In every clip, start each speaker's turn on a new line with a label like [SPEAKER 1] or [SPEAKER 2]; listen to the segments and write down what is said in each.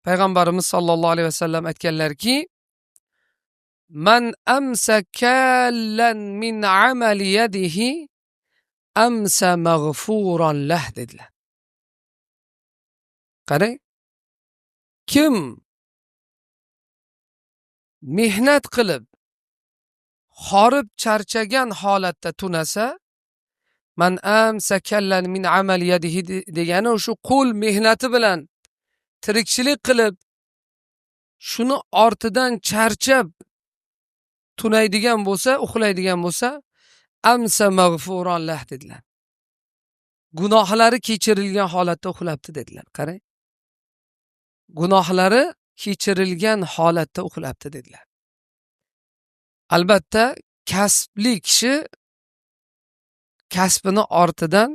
[SPEAKER 1] Payg'ambarimiz sollallohu alayhi vasallam aytganlarki, "Man amsa kallan min amali yadihi amsa maghfuran lah" dedilar. Qarang, kim mehnat qilib, horib charchagan holatda tunasa, man amsa kallan min amali yadihi degani o'sha qo'l mehnati bilan tirikchilik qilib, shuni ortidan charchab tunaydigan bo'lsa, uxlaydigan bo'lsa, amsa maghfuran lah dedilar. Gunohlari kechirilgan holatda uxlabdi dedilar. Qarang. Gunohlari kechirilgan holatda uxlabdi dedilar. Albatta, kasbli kishi kasbini ortidan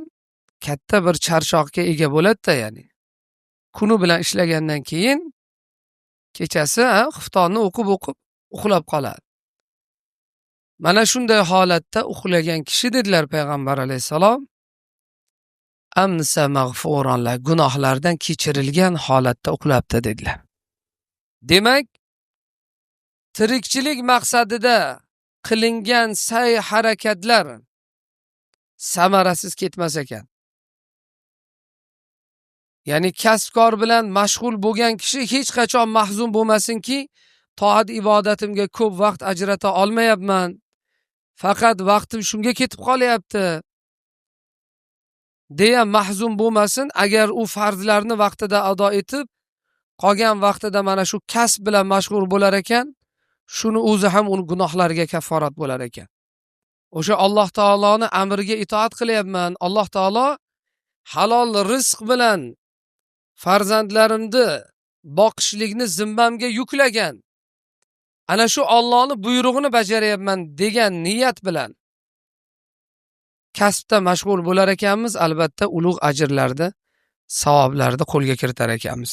[SPEAKER 1] katta bir charchoqga ega bo'ladi-da, ya'ni. Kuni bilan ishlagandan keyin kechasi xuftonni o'qib uxlab qoladi. Mana shunday holatda uxlagan kishi dedilar payg'ambar alayhisalom, amsa maghfuran la, gunohlardan kechirilgan holatda uxlabdi dedilar. Demak, tirikchilik maqsadida qilingan sa'y-harakatlar samarasiz ketmas ekan. Ya'ni kasb-kor bilan mashg'ul bo'lgan kishi hech qachon mahzun bo'lmasinki, toat ibodatimga ko'p vaqt ajrata olmayapman, faqat vaqtim shunga ketib qolyapti deya mahzun bo'lmasin. Agar u farzlarni vaqtida ado etib, qolgan vaqtida mana shu kasb bilan mashg'ul bo'lar ekan, shuni o'zi ham uni gunohlariga kafforat bo'lar ekan. O'sha Alloh taoloning amriga itoat qilyapman, Alloh taolo halol rizq bilan farzandlarimni boqishlikni zimmamga yuklagan. Ana shu Allohning buyrug'ini bajaryapman degan niyat bilan kasbda mashg'ul bo'lar ekanmiz, albatta ulug' ajrlarni, savoblarni qo'lga kiritar ekanmiz.